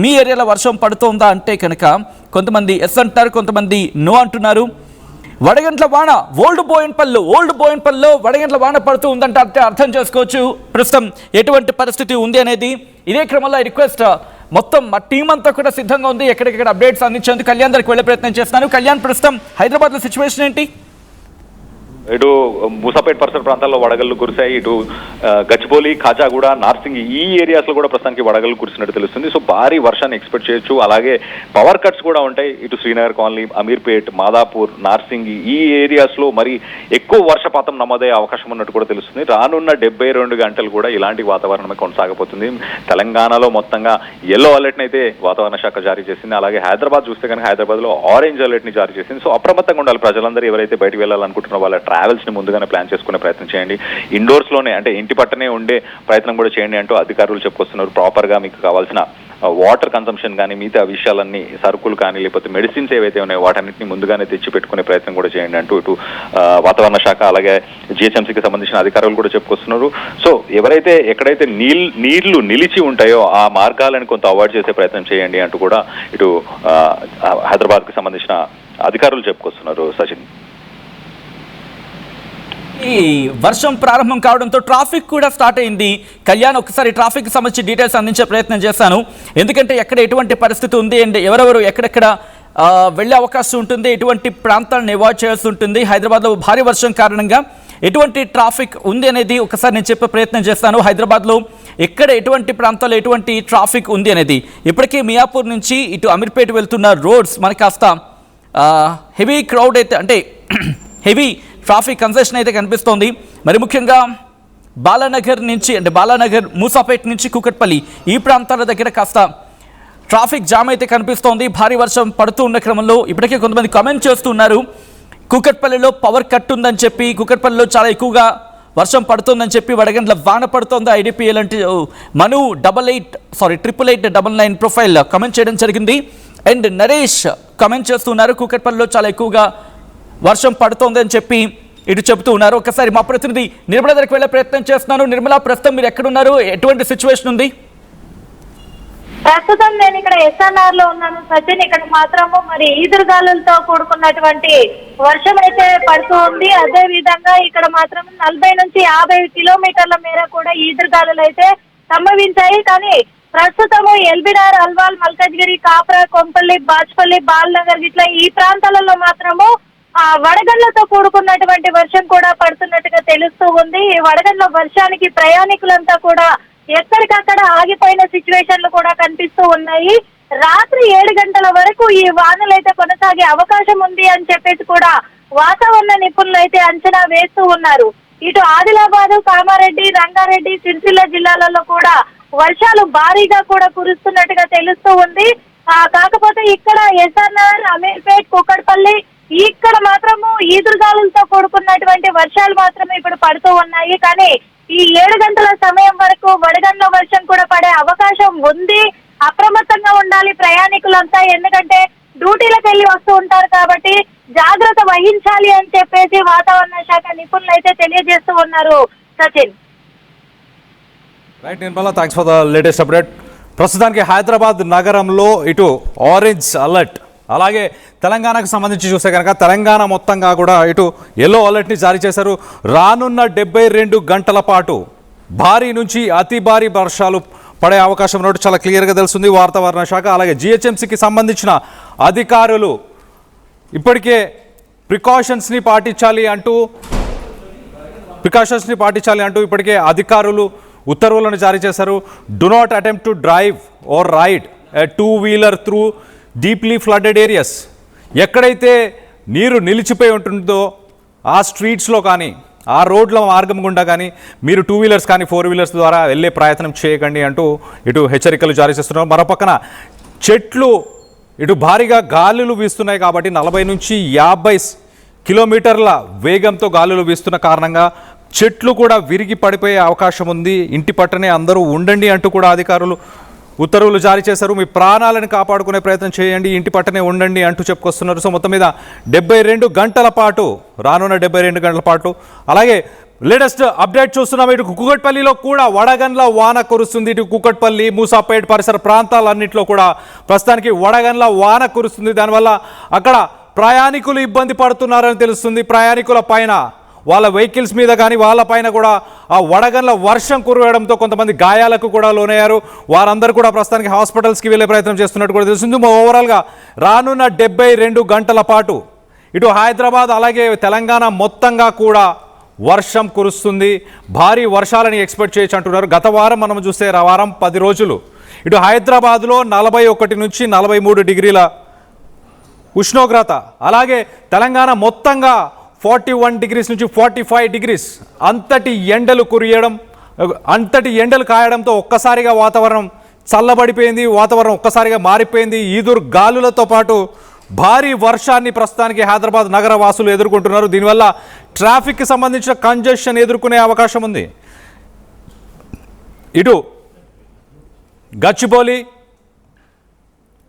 మీ ఏరియాలో వర్షం పడుతోందా అంటే కనుక కొంతమంది ఎస్ అంటారు, కొంతమంది నో అంటున్నారు. వడగంట్ల వాన ఓల్డ్ బోయిన్పల్లిలో వడగంట్ల వాన పడుతూ ఉందంటే అర్థం చేసుకోవచ్చు ప్రస్తుతం ఎటువంటి పరిస్థితి ఉంది అనేది. ఇదే క్రమంలో రిక్వెస్ట్ మొత్తం మా టీం అంతా కూడా సిద్ధంగా ఉంది ఎక్కడికెక్కడ అప్డేట్స్ అందించేందుకు. కళ్యాణ్ దగ్గరికి వెళ్ళే ప్రయత్నం చేస్తున్నాను. కళ్యాణ్, ప్రస్తుతం హైదరాబాద్లో సిచ్యువేషన్ ఏంటి? ఇటు మూసాపేట్ పరిసర ప్రాంతాల్లో వడగళ్ళు కురిశాయి. ఇటు గచ్చిబౌలి, ఖాజాగూడ, నార్సింగ్ ఈ ఏరియాస్ లో కూడా ప్రస్తుతానికి వడగళ్ళు కురిసినట్టు తెలుస్తుంది. సో భారీ వర్షాన్ని ఎక్స్పెక్ట్ చేయొచ్చు. అలాగే పవర్ కట్స్ కూడా ఉంటాయి. ఇటు శ్రీనగర్ కాలనీ, అమీర్పేట్, మాదాపూర్, నార్సింగ్ ఈ ఏరియాస్ లో మరి ఎక్కువ వర్షపాతం నమోదయ్యే అవకాశం ఉన్నట్టు కూడా తెలుస్తుంది. రానున్న 72 గంటలు కూడా ఇలాంటి వాతావరణమే కొనసాగబోతుంది. తెలంగాణలో మొత్తంగా ఎల్లో అలర్ట్ అయితే వాతావరణ శాఖ జారీ చేసింది. అలాగే హైదరాబాద్ చూస్తే కనుక హైదరాబాద్ లో ఆరెంజ్ అలర్ట్ ని జారీ చేసింది. సో అప్రమత్తంగా ఉండాలి ప్రజలందరూ. ఎవరైతే బయటకు వెళ్ళాలనుకుంటున్నారో వాళ్ళ ట్రావెల్స్ ని ముందుగానే ప్లాన్ చేసుకునే ప్రయత్నం చేయండి. ఇండోర్స్ లోనే అంటే ఇంటి పట్టనే ఉండే ప్రయత్నం కూడా చేయండి అంటూ అధికారులు చెప్పుకొస్తున్నారు. ప్రాపర్ గా మీకు కావాల్సిన వాటర్ కన్సంప్షన్ కానీ మిగతా విషయాలన్నీ, సరుకులు కానీ లేకపోతే మెడిసిన్స్ ఏవైతే ఉన్నాయో వాటన్నిటిని ముందుగానే తెచ్చి పెట్టుకునే ప్రయత్నం కూడా చేయండి అంటూ ఇటు వాతావరణ శాఖ అలాగే జిహెచ్ఎంసీకి సంబంధించిన అధికారులు కూడా చెప్పుకొస్తున్నారు. సో ఎవరైతే ఎక్కడైతే నీళ్లు నిలిచి ఉంటాయో ఆ మార్గాలను కొంత అవాయిడ్ చేసే ప్రయత్నం చేయండి అంటూ కూడా ఇటు హైదరాబాద్ కి సంబంధించిన అధికారులు చెప్పుకొస్తున్నారు. సచిన్, ఈ వర్షం ప్రారంభం కావడంతో ట్రాఫిక్ కూడా స్టార్ట్ అయింది. కళ్యాణ్, ఒకసారి ట్రాఫిక్ సంబంధించి డీటెయిల్స్ అందించే ప్రయత్నం చేస్తాను. ఎందుకంటే ఎక్కడ ఎటువంటి పరిస్థితి ఉంది అండ్ ఎవరెవరు ఎక్కడెక్కడ వెళ్ళే అవకాశం ఉంటుంది, ఎటువంటి ప్రాంతాలను అవాయిడ్ చేయాల్సి ఉంటుంది, హైదరాబాద్లో భారీ వర్షం కారణంగా ఎటువంటి ట్రాఫిక్ ఉంది అనేది ఒకసారి నేను చెప్పే ప్రయత్నం చేస్తాను. హైదరాబాద్లో ఎక్కడ ఎటువంటి ప్రాంతాల్లో ఎటువంటి ట్రాఫిక్ ఉంది అనేది. ఇప్పటికే మియాపూర్ నుంచి ఇటు అమీర్పేట వెళ్తున్న రోడ్స్ మనకి కాస్త హెవీ క్రౌడ్ అయితే అంటే హెవీ ట్రాఫిక్ కన్జెషన్ అయితే కనిపిస్తోంది. మరి ముఖ్యంగా బాలానగర్ నుంచి అంటే బాలానగర్, మూసాపేట్ నుంచి కూకట్పల్లి ఈ ప్రాంతాల దగ్గర కాస్త ట్రాఫిక్ జామ్ అయితే కనిపిస్తోంది. భారీ వర్షం పడుతూ ఉన్న క్రమంలో ఇప్పటికే కొంతమంది కామెంట్ చేస్తున్నారు కూకట్పల్లిలో పవర్ కట్ ఉందని చెప్పి, కూకట్పల్లిలో చాలా ఎక్కువగా వర్షం పడుతుందని చెప్పి, వడగండ్ల వాన పడుతోంది. ఐడిపిఎల్ అంటే మను 8899 ప్రొఫైల్ కామెంట్ చేయడం జరిగింది. అండ్ నరేష్ కామెంట్ చేస్తున్నారు కూకట్పల్లిలో చాలా ఎక్కువగా వర్షం పడుతోంది అని చెప్పి ఇటు చెబుతూ ఉన్నారు. ఒకసారి మా ప్రతినిధి నిర్మల దగ్గరికి వెళ్ళే ప్రయత్నం చేస్తున్నాను. నిర్మల, ప్రస్తుతం మీరు ఎక్కడున్నారు, ఎటువంటి సిచ్యువేషన్ ఉంది? ప్రస్తుతం నేను ఇక్కడ ఎస్ఎన్ఆర్ లో ఉన్నాను సచిన్. ఇక్కడ మాత్రము మరి ఈదురుగాలులతో కూడుకున్నటువంటి వర్షం అయితే పడుతూ ఉంది. అదే విధంగా ఇక్కడ మాత్రం 40 నుంచి 50 కిలోమీటర్ల మేర కూడా ఈదురుగాలులు అయితే సంభవించాయి. కానీ ప్రస్తుతము ఎల్బినార్, అల్వాల్, మల్కజ్గిరి, కాప్రా, కొంపల్లి, బాచ్పల్లి, బాల్నగర్ ఇట్లా ఈ ప్రాంతాలలో మాత్రము వడగళ్లతో కూడుకున్నటువంటి వర్షం కూడా పడుతున్నట్టుగా తెలుస్తూ ఉంది. ఈ వడగళ్ల వర్షానికి ప్రయాణికులంతా కూడా ఎక్కడికక్కడ ఆగిపోయిన సిచ్యువేషన్లు కూడా కనిపిస్తూ ఉన్నాయి. రాత్రి 7 గంటల వరకు ఈ వానలు అయితే కొనసాగే అవకాశం ఉంది అని చెప్పేసి కూడా వాతావరణ నిపుణులు అయితే అంచనా వేస్తూ ఉన్నారు. ఇటు ఆదిలాబాద్, కామారెడ్డి, రంగారెడ్డి, సిరిసిల్ల జిల్లాలలో కూడా వర్షాలు భారీగా కూడా కురుస్తున్నట్టుగా తెలుస్తూ ఉంది. కాకపోతే ఇక్కడ ఎస్ఎన్ఆర్, అమీర్పేట్, కూకట్పల్లి ఇక్కడ మాత్రము ఈదురుగాలులతో కూడుకున్నటువంటి వర్షాలు మాత్రమే ఇప్పుడు పడుతూ ఉన్నాయి. కానీ ఈ 7 గంటల సమయం వరకు వడగండ్ల వర్షం కూడా పడే అవకాశం ఉంది. అప్రమత్తంగా ఉండాలి ప్రయాణికులంతా. ఎందుకంటే డ్యూటీలకు వెళ్ళి వస్తూ ఉంటారు కాబట్టి జాగ్రత్త వహించాలి అని చెప్పేసి వాతావరణ శాఖ నిపుణులు అయితే తెలియజేస్తూ ఉన్నారు. Sachin, right Nirmala, thanks for the latest update. ప్రస్తుతానికి హైదరాబాద్ నగరంలో ఇటు ఆరెంజ్ అలర్ట్, అలాగే తెలంగాణకు సంబంధించి చూస్తే కనుక తెలంగాణ మొత్తంగా కూడా ఇటు ఎల్లో అలర్ట్ని జారీ చేశారు. రానున్న 72 గంటల పాటు భారీ నుంచి అతి భారీ వర్షాలు పడే అవకాశం ఉన్నట్టు చాలా క్లియర్గా తెలుస్తుంది వాతావరణ శాఖ. అలాగే జిహెచ్ఎంసీకి సంబంధించిన అధికారులు ఇప్పటికే ప్రికాషన్స్ని పాటించాలి అంటూ ఇప్పటికే అధికారులు ఉత్తర్వులను జారీ చేశారు. Do not attempt to drive or ride a two wheeler through deeply flooded areas. ఎక్కడైతే నీరు నిలిచిపోయి ఉంటుందో ఆ స్ట్రీట్స్లో కానీ ఆ రోడ్ల మార్గం గుండా కానీ మీరు 2-వీలర్స్ కానీ 4-వీలర్స్ ద్వారా వెళ్ళే ప్రయత్నం చేయకండి అంటూ ఇటు హెచ్చరికలు జారీ చేస్తున్నారు. మరోపక్కన చెట్లు ఇటు భారీగా గాలులు వీస్తున్నాయి కాబట్టి 40 నుంచి 50 కిలోమీటర్ల వేగంతో గాలులు వీస్తున్న కారణంగా చెట్లు కూడా విరిగి పడిపోయే అవకాశం ఉంది. ఇంటి పట్టనే అందరూ ఉండండి అంటూ కూడా అధికారులు ఉత్తర్వులు జారీ చేశారు. మీ ప్రాణాలను కాపాడుకునే ప్రయత్నం చేయండి, ఇంటి పట్టనే ఉండండి అంటూ చెప్పుకొస్తున్నారు. సో మొత్తం మీద 72 గంటల పాటు, రానున్న 72 గంటల పాటు అలాగే లేటెస్ట్ అప్డేట్ చూస్తున్నాం. ఇటు కూకట్పల్లిలో కూడా వడగండ్ల వాన కురుస్తుంది. ఇటు కూకట్పల్లి, మూసాపేట్ పరిసర ప్రాంతాలన్నింటిలో కూడా ప్రస్తుతానికి వడగండ్ల వాన కురుస్తుంది. దానివల్ల అక్కడ ప్రయాణికులు ఇబ్బంది పడుతున్నారని తెలుస్తుంది. ప్రయాణికుల పైన, వాళ్ళ వెహికల్స్ మీద కానీ వాళ్ళ పైన కూడా ఆ వడగండ్ల వర్షం కురవడంతో కొంతమంది గాయాలకు కూడా లోనయ్యారు. వారందరూ కూడా ప్రస్తుతానికి హాస్పిటల్స్కి వెళ్ళే ప్రయత్నం చేస్తున్నట్టు కూడా తెలుస్తుంది. ఓవరాల్గా రానున్న 72 గంటల పాటు ఇటు హైదరాబాద్ అలాగే తెలంగాణ మొత్తంగా కూడా వర్షం కురుస్తుంది. భారీ వర్షాలని ఎక్స్పెక్ట్ చేయొచ్చు అంటున్నారు. గత వారం మనం చూస్తే వారం 10 రోజులు ఇటు హైదరాబాద్లో 41 నుంచి 43 డిగ్రీల ఉష్ణోగ్రత, అలాగే తెలంగాణ మొత్తంగా 41 డిగ్రీస్ నుంచి 45 డిగ్రీస్ అంతటి ఎండలు కాయడంతో ఒక్కసారిగా వాతావరణం చల్లబడిపోయింది. వాతావరణం ఒక్కసారిగా మారిపోయింది. ఈదురు గాలులతో పాటు భారీ వర్షాన్ని ప్రస్తుతానికి హైదరాబాద్ నగర వాసులు ఎదుర్కొంటున్నారు. దీనివల్ల ట్రాఫిక్కి సంబంధించిన కంజెషన్ ఎదుర్కొనే అవకాశం ఉంది. ఇటు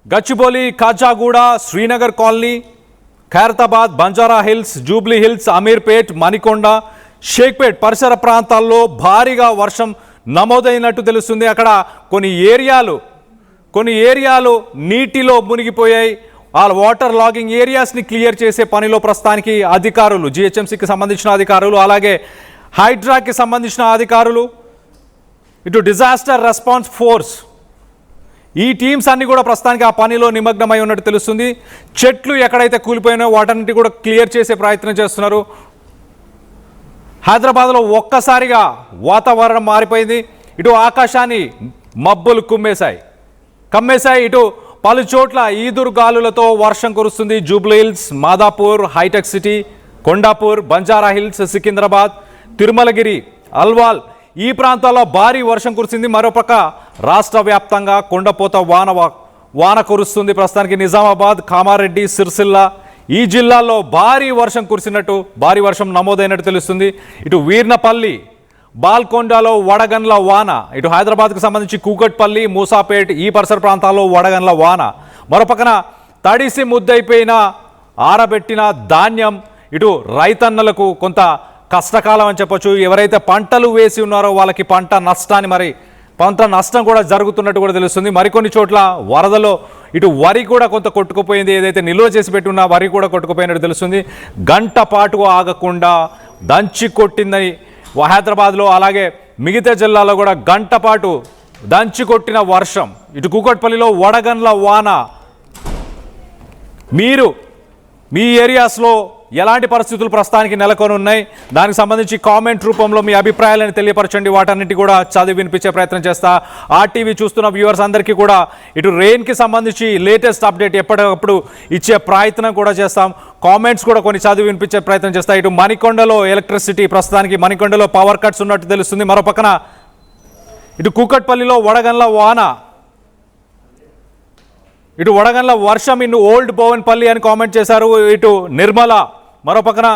Gachibowli, Kachiguda, Srinagar Colony, Khairatabad, Banjara Hills, Jubilee Hills, Ameerpet, Manikonda, Shaikpet పరిసర ప్రాంతాల్లో భారీగా వర్షం నమోదైనట్టు తెలుస్తుంది. అక్కడ కొన్ని ఏరియాలు నీటిలో మునిగిపోయాయి. ఆ వాటర్ లాగింగ్ ఏరియాస్ని క్లియర్ చేసే పనిలో ప్రస్తుతానికి అధికారులు, జిహెచ్ఎంసీకి సంబంధించిన అధికారులు, అలాగే హైడ్రాకి సంబంధించిన అధికారులు, ఇటు డిజాస్టర్ రెస్పాన్స్ ఫోర్స్, ఈ టీమ్స్ అన్ని కూడా ప్రస్తుతానికి ఆ పనిలో నిమగ్నమై ఉన్నట్టు తెలుస్తుంది. చెట్లు ఎక్కడైతే కూలిపోయినాయో వాటన్నిటి కూడా క్లియర్ చేసే ప్రయత్నం చేస్తున్నారు. హైదరాబాద్లో ఒక్కసారిగా వాతావరణం మారిపోయింది. ఇటు ఆకాశాన్ని మబ్బులు కమ్మేశాయి. ఇటు పలు చోట్ల ఈదురు గాలులతో వర్షం కురుస్తుంది. జూబ్లీ హిల్స్, మాదాపూర్, హైటెక్ సిటీ, కొండాపూర్, బంజారా హిల్స్, సికింద్రాబాద్, తిరుమలగిరి, అల్వాల్ ఈ ప్రాంతాల్లో భారీ వర్షం కురిసింది. మరోపక్క రాష్ట్ర వ్యాప్తంగా కుండపోత వాన కురుస్తుంది. ప్రస్తుతానికి నిజామాబాద్, కామారెడ్డి, సిరిసిల్ల ఈ జిల్లాల్లో భారీ వర్షం నమోదైనట్టు తెలుస్తుంది. ఇటు వీర్నపల్లి, బాల్కొండలో వడగండ్ల వాన, ఇటు హైదరాబాద్కు సంబంధించి కూకట్పల్లి, మూసాపేట్ ఈ పరిసర ప్రాంతాల్లో వడగండ్ల వాన. మరోపక్కన తడిసి ముద్దైపోయిన ఆరబెట్టిన ధాన్యం ఇటు రైతన్నలకు కొంత కష్టకాలం అని చెప్పొచ్చు. ఎవరైతే పంటలు వేసి ఉన్నారో వాళ్ళకి పంట నష్టం కూడా జరుగుతున్నట్టు కూడా తెలుస్తుంది. మరికొన్ని చోట్ల వరదలో ఇటు వరి కూడా కొంత కొట్టుకుపోయింది. ఏదైతే నిల్వ చేసి పెట్టున్న వరి కూడా కొట్టుకుపోయినట్టు తెలుస్తుంది. గంట పాటు ఆగకుండా దంచి కొట్టిందని హైదరాబాద్లో, అలాగే మిగతా జిల్లాలో కూడా గంట పాటు దంచి కొట్టిన వర్షం. ఇటు కూకట్పల్లిలో వడగండ్ల వాన. మీ ఏరియాస్లో ఎలాంటి పరిస్థితులు ప్రస్తుతానికి నెలకొని ఉన్నాయి, దానికి సంబంధించి కామెంట్ రూపంలో మీ అభిప్రాయాలను తెలియపరచండి. వాటన్నిటి కూడా చదివి వినిపించే ప్రయత్నం చేస్తా. ఆర్టీవీ చూస్తున్న వ్యూవర్స్ అందరికీ కూడా ఇటు రెయిన్కి సంబంధించి లేటెస్ట్ అప్డేట్ ఎప్పటికప్పుడు ఇచ్చే ప్రయత్నం కూడా చేస్తాం. కామెంట్స్ కూడా కొన్ని చదివి వినిపించే ప్రయత్నం చేస్తా. ఇటు మణికొండలో ఎలక్ట్రిసిటీ, ప్రస్తుతానికి మణికొండలో పవర్ కట్స్ ఉన్నట్టు తెలుస్తుంది. మరోపక్కన ఇటు కూకట్పల్లిలో వడగండ్ల వాన, ఇటు వడగండ్ల వర్షం ఇన్ ఓల్డ్ బోవన్పల్లి అని కామెంట్ చేశారు ఇటు నిర్మల. మరోపక్కన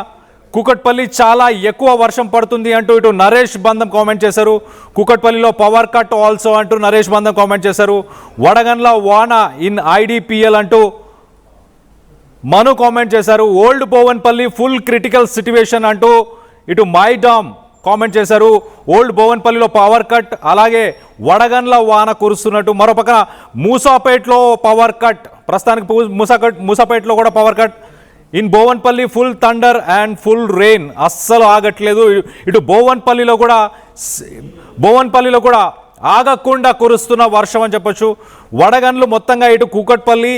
కూకట్పల్లి చాలా ఎక్కువ వర్షం పడుతుంది అంటూ ఇటు నరేష్ బంధం కామెంట్ చేశారు. కూకట్పల్లిలో పవర్ కట్ ఆల్సో అంటూ నరేష్ బంధం కామెంట్ చేశారు. వడగండ్ల వాన ఇన్ ఐడిపిఎల్ అంటూ మను కామెంట్ చేశారు. ఓల్డ్ బోవన్పల్లి ఫుల్ క్రిటికల్ సిట్యువేషన్ అంటూ ఇటు మైడామ్ కామెంట్ చేశారు. ఓల్డ్ బోవన్పల్లిలో పవర్ కట్, అలాగే వడగండ్ల వాన కురుస్తున్నట్టు. మరోపక్కన మూసాపేట్లో పవర్ కట్, ప్రస్తుతానికి మూసాపేట్లో కూడా power cut. In Bowenpally full thunder and full rain, అస్సలు ఆగట్లేదు. ఇటు బోవన్పల్లిలో కూడా ఆగకుండా కురుస్తున్న వర్షం అని చెప్పొచ్చు. వడగండ్లు మొత్తంగా ఇటు కూకట్పల్లి,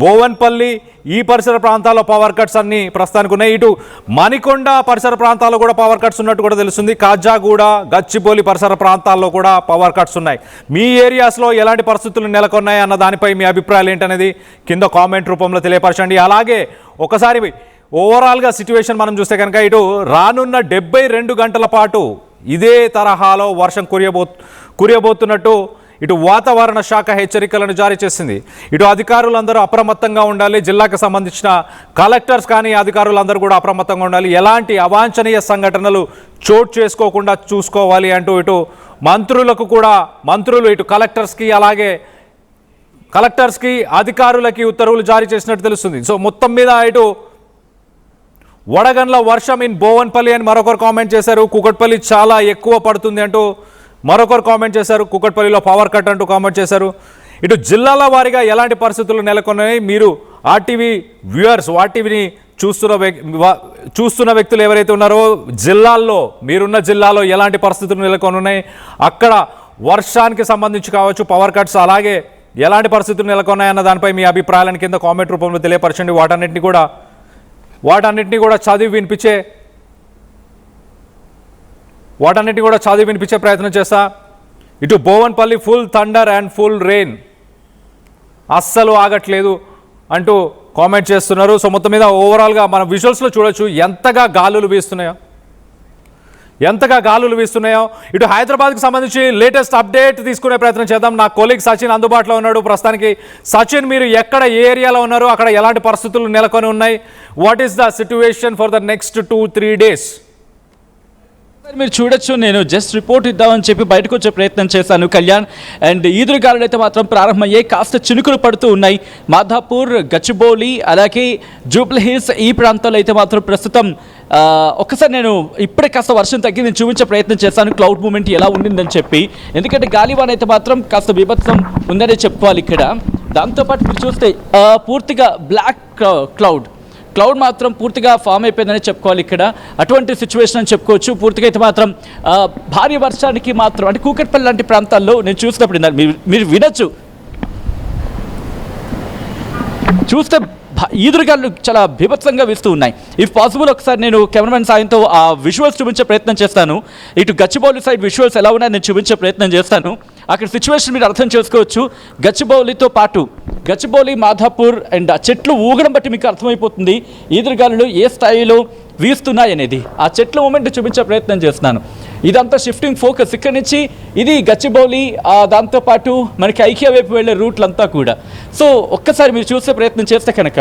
బోవన్పల్లి ఈ పరిసర ప్రాంతాల్లో పవర్ కట్స్ అన్ని ప్రస్తుతానికి ఉన్నాయి. ఇటు మణికొండ పరిసర ప్రాంతాల్లో కూడా పవర్ కట్స్ ఉన్నట్టు కూడా తెలుస్తుంది. కాజాగూడ, గచ్చిబౌలి పరిసర ప్రాంతాల్లో కూడా పవర్ కట్స్ ఉన్నాయి. మీ ఏరియాస్లో ఎలాంటి పరిస్థితులు నెలకొన్నాయి అన్న దానిపై మీ అభిప్రాయాలు ఏంటనేది కింద కామెంట్ రూపంలో తెలియపరచండి. అలాగే ఒకసారి ఓవరాల్గా సిచ్యువేషన్ మనం చూస్తే కనుక ఇటు రానున్న 72 గంటల పాటు ఇదే తరహాలో వర్షం కురియబోతున్నట్టు ఇటు వాతావరణ శాఖ హెచ్చరికలను జారీ చేసింది. ఇటు అధికారులందరూ అప్రమత్తంగా ఉండాలి. జిల్లాకు సంబంధించిన కలెక్టర్స్ కానీ అధికారులందరూ కూడా అప్రమత్తంగా ఉండాలి. ఎలాంటి అవాంఛనీయ సంఘటనలు చోటు చేసుకోకుండా చూసుకోవాలి అంటూ ఇటు మంత్రులు ఇటు కలెక్టర్స్కి అధికారులకి ఉత్తర్వులు జారీ చేసినట్టు తెలుస్తుంది. సో మొత్తం మీద ఇటు వడగండ్ల వర్షం ఇన్ బోవన్పల్లి అని మరొకరు కామెంట్ చేశారు. కూకట్పల్లి చాలా ఎక్కువ పడుతుంది అంటూ మరొకరు కామెంట్ చేశారు. కూకట్పల్లిలో పవర్ కట్ అంటూ కామెంట్ చేశారు. ఇటు జిల్లాల వారీగా ఎలాంటి పరిస్థితులు నెలకొన్నాయి, మీరు ఆర్టీవీ వ్యూయర్స్, ఆర్టీవీని చూస్తున్న వ్యక్తులు ఎవరైతే ఉన్నారో జిల్లాల్లో, మీరున్న జిల్లాలో ఎలాంటి పరిస్థితులు నెలకొని ఉన్నాయి, అక్కడ వర్షానికి సంబంధించి కావచ్చు, పవర్ కట్స్, అలాగే ఎలాంటి పరిస్థితులు నెలకొన్నాయన్న దానిపై మీ అభిప్రాయాలను కింద కామెంట్ రూపంలో తెలియపరచండి. వాటన్నిటిని కూడా చదివి వినిపించే ప్రయత్నం చేస్తా. ఇటు Bowenpally full thunder and full rain, అస్సలు ఆగట్లేదు అంటూ కామెంట్ చేస్తున్నారు. సో మొత్తం మీద ఓవరాల్గా మనం విజువల్స్లో చూడొచ్చు ఎంతగా గాలులు వీస్తున్నాయో. ఇటు హైదరాబాద్కి సంబంధించి లేటెస్ట్ అప్డేట్ తీసుకునే ప్రయత్నం చేద్దాం. నా కొలీగ్ సచిన్ అందుబాటులో ఉన్నాడు ప్రస్తుతానికి. సచిన్, మీరు ఎక్కడ, ఏ ఏరియాలో ఉన్నారు, అక్కడ ఎలాంటి పరిస్థితులు నెలకొని ఉన్నాయి, what is the situation for the next 2-3 days? మీరు చూడొచ్చు, నేను జస్ట్ రిపోర్ట్ ఇద్దామని చెప్పి బయటకు వచ్చే ప్రయత్నం చేశాను కళ్యాణ్. అండ్ ఈదురుగాలులు అయితే మాత్రం ప్రారంభమయ్యాయి, కాస్త చినుకులు పడుతూ ఉన్నాయి. మాధాపూర్, గచ్చిబౌలి, అలాగే జూబ్లీ హిల్స్ ఈ ప్రాంతాల్లో అయితే మాత్రం ప్రస్తుతం ఒక్కసారి నేను ఇప్పుడే కాస్త వర్షం తగ్గి నేను చూపించే ప్రయత్నం చేశాను క్లౌడ్ మూమెంట్ ఎలా ఉండిందని చెప్పి. ఎందుకంటే గాలివాన్ అయితే మాత్రం కాస్త బీభత్సం ఉందనే చెప్పుకోవాలి ఇక్కడ. దాంతోపాటు మీరు చూస్తే పూర్తిగా బ్లాక్ క్లౌడ్ మాత్రం పూర్తిగా ఫామ్ అయిపోయిందని చెప్పుకోవాలి ఇక్కడ. అటువంటి సిచ్యువేషన్ అని చెప్పుకోవచ్చు. పూర్తిగా అయితే మాత్రం భారీ వర్షానికి మాత్రం అంటే కూకట్పల్లి లాంటి ప్రాంతాల్లో నేను చూసినప్పుడు మీరు వినొచ్చు, చూస్తే ఈదురుగాలు చాలా బీభత్సంగా వీస్తూ ఉన్నాయి. ఇఫ్ పాసిబుల్ ఒకసారి నేను కెమెరామెన్ సాయంతో ఆ విజువల్స్ చూపించే ప్రయత్నం చేస్తాను. ఇటు గచ్చిబౌలి సైడ్ విజువల్స్ ఎలా ఉన్నాయో నేను చూపించే ప్రయత్నం చేస్తాను. అక్కడ సిచ్యువేషన్ మీరు అర్థం చేసుకోవచ్చు. గచ్చిబౌలితో పాటు గచ్చిబౌలి, మాధాపూర్ అండ్ ఆ చెట్లు ఊగడం బట్టి మీకు అర్థమైపోతుంది ఈదురుగాలులు ఏ స్థాయిలో వీస్తున్నాయి అనేది. ఆ చెట్ల మూమెంట్ చూపించే ప్రయత్నం చేస్తున్నాను. ఇదంతా షిఫ్టింగ్ ఫోకస్ ఇక్కడి నుంచి ఇది గచ్చిబౌలి, దాంతోపాటు మనకి ఐకియా వైపు వెళ్ళే రూట్లంతా కూడా. సో ఒక్కసారి మీరు చూసే ప్రయత్నం చేస్తే కనుక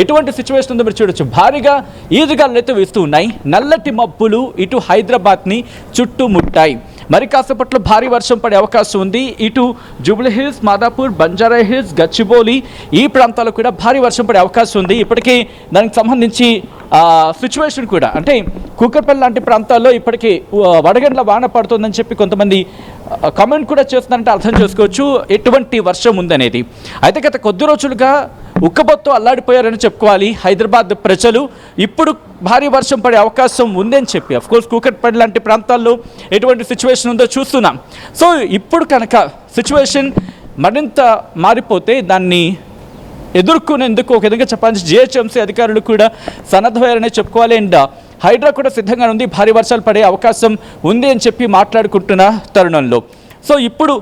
ఎటువంటి సిచ్యువేషన్ ఉందో మీరు చూడొచ్చు. భారీగా ఈదురుగాలులు అయితే వీస్తూ ఉన్నాయి. నల్లటి మబ్బులు ఇటు హైదరాబాద్ని చుట్టుముట్టాయి. మరి కాసేపట్లో భారీ వర్షం పడే అవకాశం ఉంది. ఇటు జూబ్లీ హిల్స్, మాదాపూర్, బంజారా హిల్స్, గచ్చిబౌలి ఈ ప్రాంతాల్లో కూడా భారీ వర్షం పడే అవకాశం ఉంది. ఇప్పటికీ దానికి సంబంధించి సిచ్యువేషన్ కూడా అంటే కూకట్పల్లి లాంటి ప్రాంతాల్లో ఇప్పటికీ వడగండ్ల వాన పడుతుందని చెప్పి కొంతమంది కామెంట్ కూడా చేస్తున్నారంటే అర్థం చేసుకోవచ్చు ఎటువంటి వర్షం ఉందనేది. అయితే గత కొద్ది రోజులుగా ఉక్కబొత్తు అల్లాడిపోయారని చెప్పుకోవాలి హైదరాబాద్ ప్రజలు. ఇప్పుడు భారీ వర్షం పడే అవకాశం ఉందని చెప్పి అఫ్కోర్స్ కూకట్పల్లి లాంటి ప్రాంతాల్లో ఎటువంటి సిచ్యువేషన్ ఉందో చూస్తున్నాం. సో ఇప్పుడు కనుక సిచ్యువేషన్ మరింత మారిపోతే దాన్ని ఎదుర్కొనేందుకు ఒక విధంగా చెప్పాలి జిహెచ్ఎంసీ అధికారులు కూడా సన్నద్ధమయ్యారనే చెప్పుకోవాలి. అండ్ హైడ్రా కూడా సిద్ధంగా ఉంది, భారీ వర్షాలు పడే అవకాశం ఉంది అని చెప్పి మాట్లాడుకుంటున్న తరుణంలో. సో ఇప్పుడు